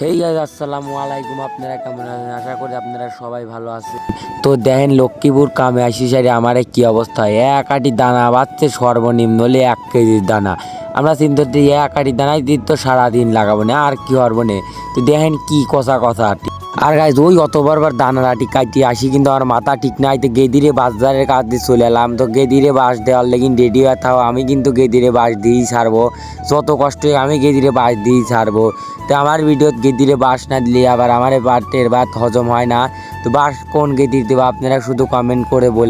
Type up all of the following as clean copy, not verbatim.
Hey guys, আসসালামু আলাইকুম। আপনারা কেমন আছেন? আশা করি আপনারা সবাই ভালো আছেন। তো দেখেন, লক্ষ্মীপুর কামে আসি সারি আমার কি অবস্থা। এক আটি দানা বাচ্ছে সর্বনিম্ন হলে 1 কেজির দানা। আমরা চিন্তা করি এক আটি দানাই দিন তো সারাদিন লাগাবো না, আর কি হবো না। তো দেখেন কি কথা। আর গাইজ ওই অত বারবার দানার আটি কাটিয়ে আসি, কিন্তু আমার মাথা ঠিক নাই। তো গেদিরে বাজারের কাজ দিয়ে চলে এলাম। তো গেদিরে বাঁশ দেওয়ার লেগিন রেডি হয়ে থাও, আমি কিন্তু গেদিরে বাঁশ দিয়েই ছাড়বো। যত কষ্ট আমি গেদিরে বাঁশ দিয়েই ছাড়বো। তো আমার ভিডিওত গেদিরে বাঁশ না দিলে আবার আমার বাটের ভাত হজম হয় না। তো বাঁশ কোন গেদির দেবো আপনারা শুধু কমেন্ট করে বল।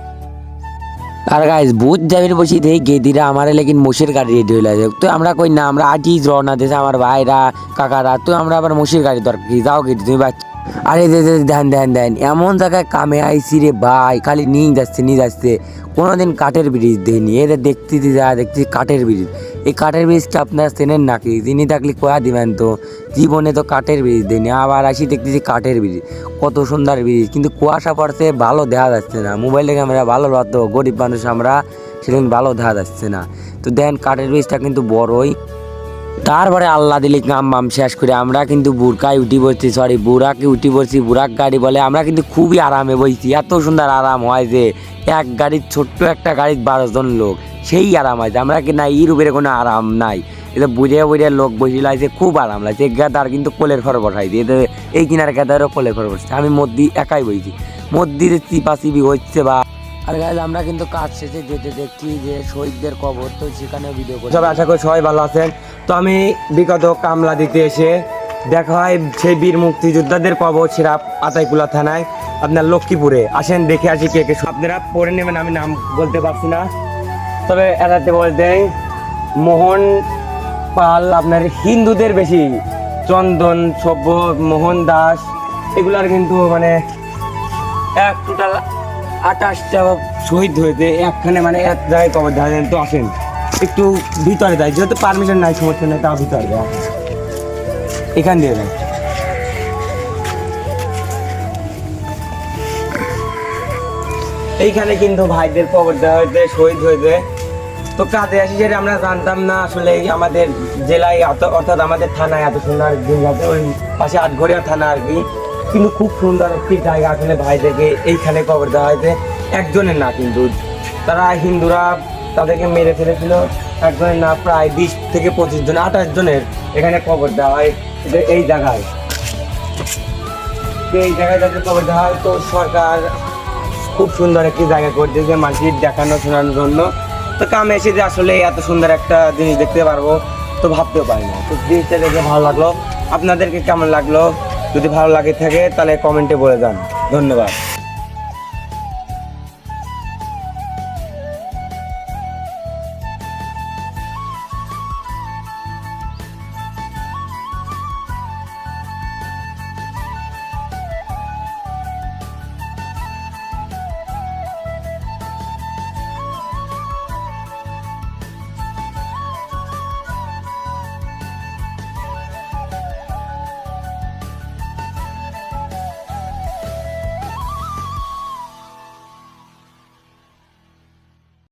আর গাইজ বুধ যাবির বসি দেই গেদিরা আমার লেকিন মোষের গাড়ি রেডি হয়ে যায়। তো আমরা কই না, আমরা আটি রওনা দিয়েছে আমার ভাইরা কাকারা। তো আমরা আবার মোষের গাড়ি দরকার, যাও গেদি তুমি বাচ্চা। আরে দেন এমন জায়গায় কামে আইসি রে ভাই, খালি নিয়ে যাচ্ছে। কোনোদিন কাঠের ব্রিজ দেয়নি, এদের দেখছি কাঠের ব্রিজ। এই কাঠের ব্রিজটা আপনারা চেনেন নাকি? যিনি থাকলে কয়া দিবেন তো। জীবনে তো কাঠের ব্রিজ দেয়নি, আবার আসি দেখতেছি কাঠের ব্রিজ। কত সুন্দর ব্রিজ, কিন্তু কুয়াশা পড়ছে, ভালো দেখা যাচ্ছে না। মোবাইলে ক্যামেরা ভালো রতো, গরিব মানুষ আমরা, সেদিন ভালো দেখা যাচ্ছে না। তো দেন কাঠের ব্রিজটা কিন্তু বড়ই। তারপরে আল্লাহ দিলি কাম শেষ করে আমরা কিন্তু বুড়কায় উঠি পড়ছি, বুড়াকে উঠি পড়ছি। বুড়াক গাড়ি বলে, আমরা কিন্তু খুবই আরামে বইছি। এত সুন্দর আরাম হয় যে এক গাড়ির, ছোট্ট একটা গাড়ির 12 জন লোক, সেই আরাম হয়। আমরা কি না ইউরোপের কোনো আরাম নাই। এটা বুঝে লোক বসে লাগছে, খুব আরাম লাগছে। গেদার কিন্তু কোলের ফর বসাই দিয়ে, এই কিনার গেদারও কোলের ফর বসছে। আমি মধ্যে একাই বইছি, মধ্যে চিপাচিপি হচ্ছে বা। আর গাইজ আমরা কিন্তু কাজ শেষে যেতে দেখছি যে শহীদদের কবর, তো সেখানে ভিডিও করি। সবাই আশা করি সবাই ভালো আছেন। তো আমি বিগত কামলা দিতে এসে দেখা হয় সেই বীর মুক্তিযোদ্ধাদের কবর সেরা আতাইকুলা থানায় আপনার লক্ষ্মীপুরে। আসেন দেখে আসি কে কে আপনারা পড়ে নেবেন, আমি নাম বলতে পারছি না। তবে এটাতে বলতে মোহন পাল, আপনার হিন্দুদের বেশি, চন্দন সভ্য, মোহন দাস, এগুলার কিন্তু মানে এক টোটাল 28টা শহীদ হয়েছে একখানে, মানে এক জায়গায় কবর দেওয়া যায়। তো আসেন একটু ভিতরে দেয়, যেহেতু পারমিশন নাই, সমস্যা নেই, তাও ভিতরে দেয়, এখান দিয়ে দেয়। এইখানে কিন্তু ভাইদের কবর দেওয়া হয়েছে, শহীদ হয়েছে। তো কাজে আসি যেটা আমরা জানতাম না আসলে আমাদের জেলায় অর্থাৎ আমাদের থানায় এত সুন্দর দিন যাতে, ওই পাশে আটঘরিয়া থানা আর কি। কিন্তু খুব সুন্দর একটি জায়গা আসলে ভাইদেরকে এইখানে কবর দেওয়া হয়েছে। একজনের না, কিন্তু তারা হিন্দুরা তাদেরকে মেরে ফেলেছিল। একজনের না, প্রায় 20 থেকে 25 জন, 28 জনের এখানে কবর দেওয়া হয় এই জায়গায়। এই জায়গায় যাদের কবর দেওয়া হয়, তো সরকার খুব সুন্দর একটি জায়গা করে দিয়েছে মানুষের দেখানো শোনানোর জন্য। তো কামে এসে যে আসলে এত সুন্দর একটা জিনিস দেখতে পারবো তো ভাবতেও পারি না। তো জিনিসটা দেখে ভালো লাগলো। আপনাদেরকে কেমন লাগলো? যদি ভালো লাগে থাকে তাহলে কমেন্টে বলে যান। ধন্যবাদ।